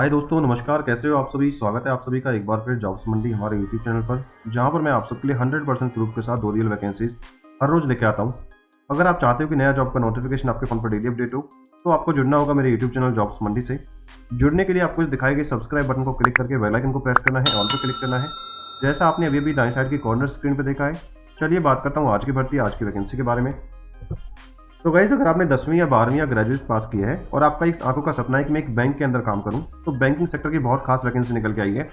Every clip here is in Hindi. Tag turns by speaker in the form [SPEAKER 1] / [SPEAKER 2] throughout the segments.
[SPEAKER 1] हाय दोस्तों, नमस्कार। कैसे हो आप सभी? स्वागत है आप सभी का एक बार फिर जॉब्स मंडी हमारे यूट्यूब चैनल पर, जहां पर मैं आप सबके लिए 100% प्रूफ के साथ 2 रियल वैकेंसीज हर रोज लेके आता हूं। अगर आप चाहते हो कि नया जॉब का नोटिफिकेशन आपके फोन पर डेली अपडेट हो, तो आपको जुड़ना होगा मेरे यूट्यूब चैनल जॉब्स मंडी से। जुड़ने के लिए आपको इस दिखाए गए सब्सक्राइब बटन को क्लिक करके बेल आइकन को प्रेस करना है, ऑल पर क्लिक करना है, जैसा आपने अभी अभी दाएं साइड की कॉर्नर स्क्रीन पर देखा है। चलिए बात करता हूँ आज की भर्ती, आज की वैकेंसी के बारे में। तो गाइस, अगर आपने 10वीं या 12वीं या ग्रेजुएट पास किया है और आपका एक आंखों का सपना है कि मैं एक बैंक के अंदर काम करूं, तो बैंकिंग सेक्टर की बहुत खास वैकेंसी निकल के आई है।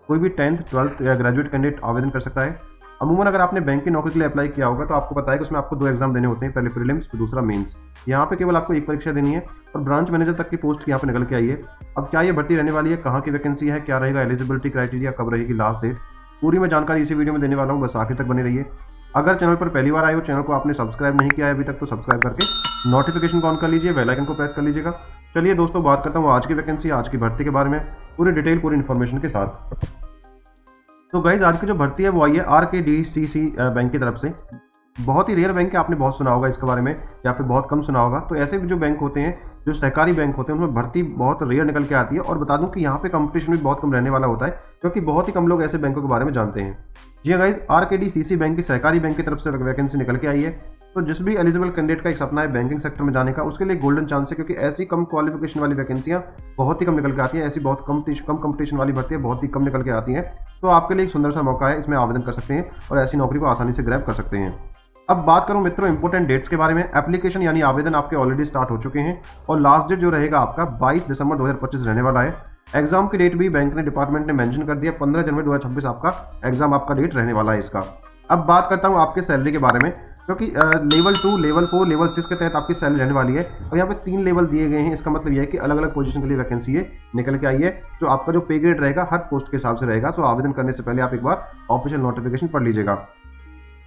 [SPEAKER 1] कोई भी 10th 12th या ग्रेजुएट कैंडिडेट आवेदन कर सकता है। अमूमन अगर आपने बैंक की नौकरी के लिए अप्लाई किया होगा तो आपको पता है कि उसमें आपको 2 एग्जाम देने होते हैं, पहले प्रीलिम्स फिर दूसरा मेंस। यहाँ पे केवल आपको एक परीक्षा देनी है और ब्रांच मैनेजर तक की पोस्ट यहाँ पे निकल के आई है। अब क्या ये भर्ती रहने वाली है, कहाँ की वैकेंसी है, क्या रहेगा एलिजिबिलिटी क्राइटेरिया, कब रहेगी लास्ट डेट, पूरी मैं जानकारी इसी वीडियो में देने वाला हूँ। बस आखिर तक बने रहिए। अगर चैनल पर पहली बार आए हो, चैनल को आपने सब्सक्राइब नहीं किया है अभी तक, तो सब्सक्राइब करके नोटिफिकेशन को ऑन कर लीजिए, बेल आइकन को प्रेस कर लीजिएगा। चलिए दोस्तों, बात करता हूँ आज की वैकेंसी, आज की भर्ती के बारे में पूरी डिटेल, पूरी इन्फॉर्मेशन के साथ। तो गाइज, आज की जो भर्ती है वो आई है RKDCC बैंक की तरफ से। बहुत ही रेयर बैंक है, आपने बहुत सुना होगा इसके बारे में या फिर बहुत कम सुना होगा। तो ऐसे भी जो बैंक होते हैं, जो सहकारी बैंक होते हैं, उनमें भर्ती बहुत रेयर निकल के आती है। और बता दूं कि यहाँ पे कंपटीशन भी बहुत कम रहने वाला होता है, क्योंकि बहुत ही कम लोग ऐसे बैंकों के बारे में जानते हैं। जी गाइज, RKDCC बैंक की सहकारी बैंक की तरफ से वैकेंसी निकल के आई है। तो जिस भी एलिजिबल कैंडिडेट का एक सपना है बैंकिंग सेक्टर में जाने का, उसके लिए गोल्डन चांस है, क्योंकि ऐसी कम क्वालिफिकेशन वाली वैकेंसियां बहुत ही कम निकल के आती हैं। ऐसी बहुत कम कंपटीशन वाली भर्तियां बहुत ही कम निकल के आती हैं। तो आपके लिए एक सुंदर सा मौका है, इसमें आवेदन कर सकते हैं और ऐसी नौकरी को आसानी से ग्रैब कर सकते हैं। अब बात करूं मित्रों इंपॉर्टेंट डेट्स के बारे में। एप्लीकेशन यानी आवेदन आपके ऑलरेडी स्टार्ट हो चुके हैं और लास्ट डेट जो रहेगा आपका 22 दिसंबर 2025 रहने वाला है। एग्जाम की डेट भी बैंक ने डिपार्टमेंट ने मेंशन कर दिया, 15 जनवरी 2026 आपका एग्जाम आपका डेट रहने वाला है इसका। अब बात करता हूं आपके सैलरी के बारे में, क्योंकि लेवल 2, लेवल 4, लेवल 6 के तहत आपकी सैलरी रहने वाली है। और यहाँ पे 3 लेवल दिए गए हैं। इसका मतलब यह है कि अलग अलग पोजीशन के लिए वैकेंसी ये निकल के आई है। जो आपका जो पे ग्रेड रहेगा हर पोस्ट के हिसाब से रहेगा। सो आवेदन करने से पहले आप एक बार ऑफिशियल नोटिफिकेशन पढ़ लीजिएगा।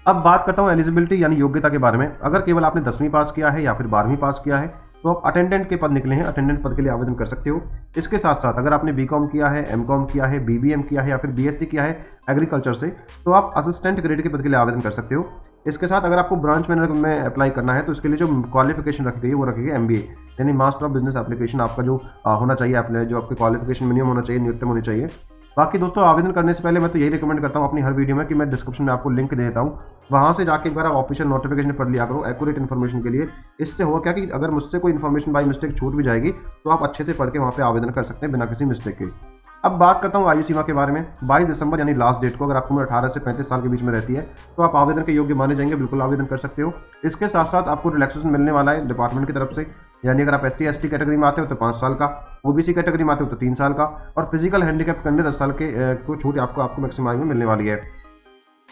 [SPEAKER 1] अब बात करता हूँ एलिजिबिलिटी यानी योग्यता के बारे में। अगर केवल आपने 10वीं पास किया है या फिर 12वीं पास किया है, तो आप अटेंडेंट के पद निकले हैं, अटेंडेंट पद के लिए आवेदन कर सकते हो। इसके साथ साथ अगर आपने BCom किया है, MCom किया है, BBM किया है या फिर BSc किया है एग्रीकल्चर से, तो आप असिस्टेंट ग्रेड के पद के लिए आवेदन कर सकते हो। इसके साथ अगर आपको ब्रांच मैनेजर में अप्लाई करना है, तो इसके लिए जो क्वालिफिकेशन रखी गई है वो रखी गई MBA यानी मास्टर ऑफ बिजनेस एप्लीकेशन। आपका जो होना चाहिए, जो आपके क्वालिफिकेशन मिनिमम होना चाहिए, न्यूनतम होनी चाहिए। बाकी दोस्तों, आवेदन करने से पहले मैं तो यही रिकमेंड करता हूँ अपनी हर वीडियो में कि मैं डिस्क्रिप्शन में आपको लिंक दे देता हूँ, वहाँ से जाके एक बार आप ऑफिशियल नोटिफिकेशन पढ़ लिया करो एक्यूरेट इन्फॉर्मेशन के लिए। इससे होगा क्या कि अगर मुझसे कोई इन्फॉर्मेशन बाय मिस्टेक छूट भी जाएगी, तो आप अच्छे से पढ़ के वहाँ पे आवेदन कर सकते हैं बिना किसी मिस्टेक के। अब बात करता हूँ आयु सीमा के बारे में। 22 दिसंबर यानी लास्ट डेट को, अगर आपकी उम्र 18 से 35 साल के बीच में रहती है, तो आप आवेदन के योग्य माने जाएंगे, बिल्कुल आवेदन कर सकते हो। इसके साथ साथ आपको रिलैक्सेशन मिलने वाला है डिपार्टमेंट की तरफ से। यानी अगर आप SC ST कैटेगरी में आते हो तो 5 साल का, OBC कैटेगरी में आते हो तो 3 साल का, और फिजिकल हैंडीकैप करने 10 साल के को छूट आपको मैक्सिमम आयु में मिलने वाली है।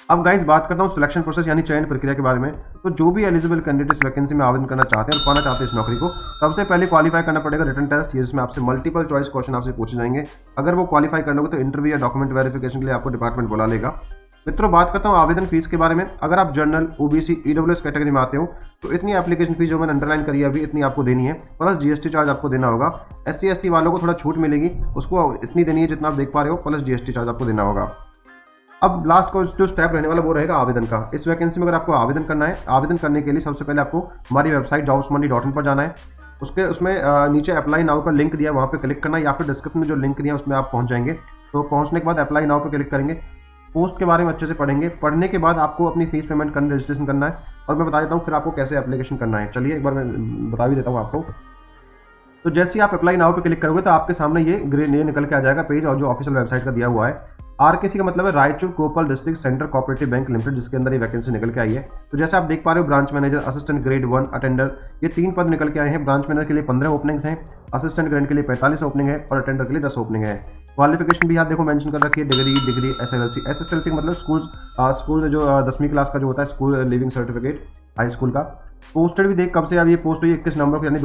[SPEAKER 1] अब गाइस, बात करता हूँ सिलेक्शन प्रोसेस यानी चयन प्रक्रिया के बारे में। तो जो भी एलिजिबल कैंडिडेट इस वैकेंसी में आवेदन करना चाहते हैं और पाना चाहते हैं इस नौकरी को, सबसे पहले क्वालिफाई करना पड़ेगा रिटन टेस्ट, जिसमें आपसे मल्टीपल चॉइस क्वेश्चन आपसे पूछे जाएंगे। अगर वो क्वालिफाई कर लोगे तो इंटरव्यू या डॉक्यूमेंट वेरिफिकेशन के लिए आपको डिपार्टमेंट बुला लेगा। मित्रों, बात करता हूँ आवेदन फीस के बारे में। अगर आप जनरल, OBC, EWS कैटेगरी में आते हो, तो इतनी एप्लीकेशन फीस जो मैंने अंडरलाइन करी है अभी, इतनी आपको देनी है, प्लस GST चार्ज आपको देना होगा। SC ST वालों को थोड़ा छूट मिलेगी, उसको इतनी देनी है जितना आप देख पा रहे हो, प्लस GST चार्ज आपको देना होगा। अब लास्ट को जो स्टेप रहने वाला वो रहेगा आवेदन का। इस वैकेंसी में अगर आपको आवेदन करना है, आवेदन करने के लिए सबसे पहले आपको हमारी वेबसाइट jobsmonday.in पर जाना है। उसमें नीचे अप्लाई नाउ का लिंक दिया है, वहाँ पे क्लिक करना है, या फिर डिस्क्रिप्शन में जो लिंक दिया है उसमें आप पहुँच जाएंगे। तो पहुँचने के बाद अप्लाई नाउ पर क्लिक करेंगे, पोस्ट के बारे में अच्छे से पढ़ेंगे। पढ़ने के बाद आपको अपनी फीस पेमेंट करना, रजिस्ट्रेशन करना है, और मैं बता देता हूँ फिर आपको कैसे एप्लीकेशन करना है। चलिए एक बार मैं बता भी देता हूँ आपको। तो जैसे ही आप अप्लाई नाउ पे क्लिक करोगे तो आपके सामने ये निकल के आ जाएगा पेज, और जो ऑफिशियल वेबसाइट का दिया हुआ है। RKC का मतलब है रायचूर कोपल district centre cooperative bank limited, जिसके अंदर ये वैकेंसी निकल के आई है। तो जैसे आप देख पा रहे हो, branch manager, assistant grade 1, attender, ये 3 पद निकल के आए हैं। ब्रांच मैनेजर के लिए 15 ओपनिंग्स हैं, असिस्टेंट ग्रेड के लिए 45 ओपनिंग है, और अटेंडर के लिए 10 ओपनिंग है। क्वालिफिकेशन भी यहाँ देखो मेंशन कर रखी है, डिग्री SSLC मतलब स्कूल जो 10वीं क्लास का जो होता है, school leaving certificate high school का। पोस्टेड भी देख कब से अब ये पोस्ट हुई है, 21 नवंबर को, यानी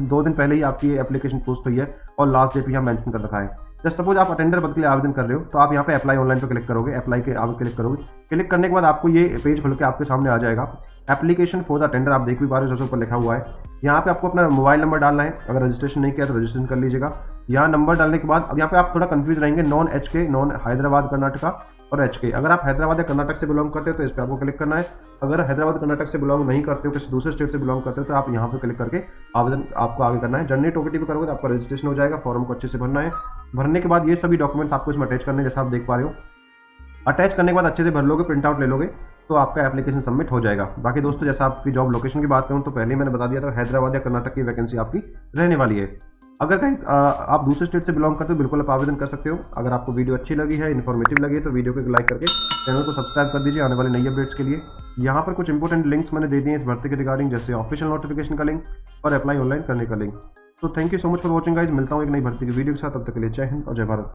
[SPEAKER 1] दो दिन पहले ही आपकी ये एप्लीकेशन पोस्ट हुई है, और लास्ट डेट भी यहाँ मेंशन कर रखा है। जस्ट सपोज आप अटेंडर पद के लिए आवेदन कर रहे हो, तो आप यहाँ पे अप्लाई ऑनलाइन पे क्लिक करोगे, अप्लाई के आप क्लिक करोगे। क्लिक करने के बाद आपको ये पेज खुल के आपके सामने आ जाएगा। एप्लीकेशन फॉर द अटेंडर आप देख भी पा रहे हो, सबसे ऊपर लिखा हुआ है। यहाँ पे आपको अपना मोबाइल नंबर डालना है, अगर रजिस्ट्रेशन नहीं किया तो रजिस्ट्रेशन कर लीजिएगा। यहाँ नंबर डालने के बाद अब यहाँ पे आप थोड़ा कंफ्यूज रहेंगे, non HK, non Hyderabad Karnataka और HK। अगर आप हैदराबाद या कर्नाटक से बिलोंग करते हो तो इस पर आपको क्लिक करना है। अगर हैदराबाद कर्नाटक से बिलोंग नहीं करते हो, किसी दूसरे स्टेट से बिलोंग करते हो, तो आप यहाँ पे क्लिक करके आवेदन आपको आगे करना है। जनरेट OPT पे करोगे तो आपका रजिस्ट्रेशन हो जाएगा। फॉर्म को अच्छे से भरना है, भरने के बाद ये सभी डॉक्यूमेंट्स आपको इसमें अटैच करने, जैसा आप देख पा रहे हो। अटैच करने के बाद अच्छे से भर लोगे, प्रिंट आउट ले लोगे, तो आपका एप्लीकेशन सबमिट हो जाएगा। बाकी दोस्तों, जैसा आपकी जॉब लोकेशन की बात करूं तो पहले ही मैंने बता दिया था, हैदराबाद या कर्नाटक की वैकेंसी आपकी रहने वाली है। अगर गाइस आप दूसरे स्टेट से बिलोंग करते हो, बिल्कुल आप आवेदन कर सकते हो। अगर आपको वीडियो अच्छी लगी है, इन्फॉर्मेटिव लगी है, तो वीडियो को एक लाइक करके चैनल को सब्सक्राइब कर दीजिए आने वाले नई अपडेट्स के लिए। यहाँ पर कुछ इंपॉर्टेंट लिंक्स मैंने दे दिए हैं इस भर्ती के रिगार्डिंग, जैसे ऑफिशियल नोटिफिकेशन का लिंक और अप्लाई ऑनलाइन करने का लिंक। तो thank you so much for watching guys, मिलता हूँ एक नई भर्ती की वीडियो के साथ, तब तक के लिए जय हिंद और जय भारत।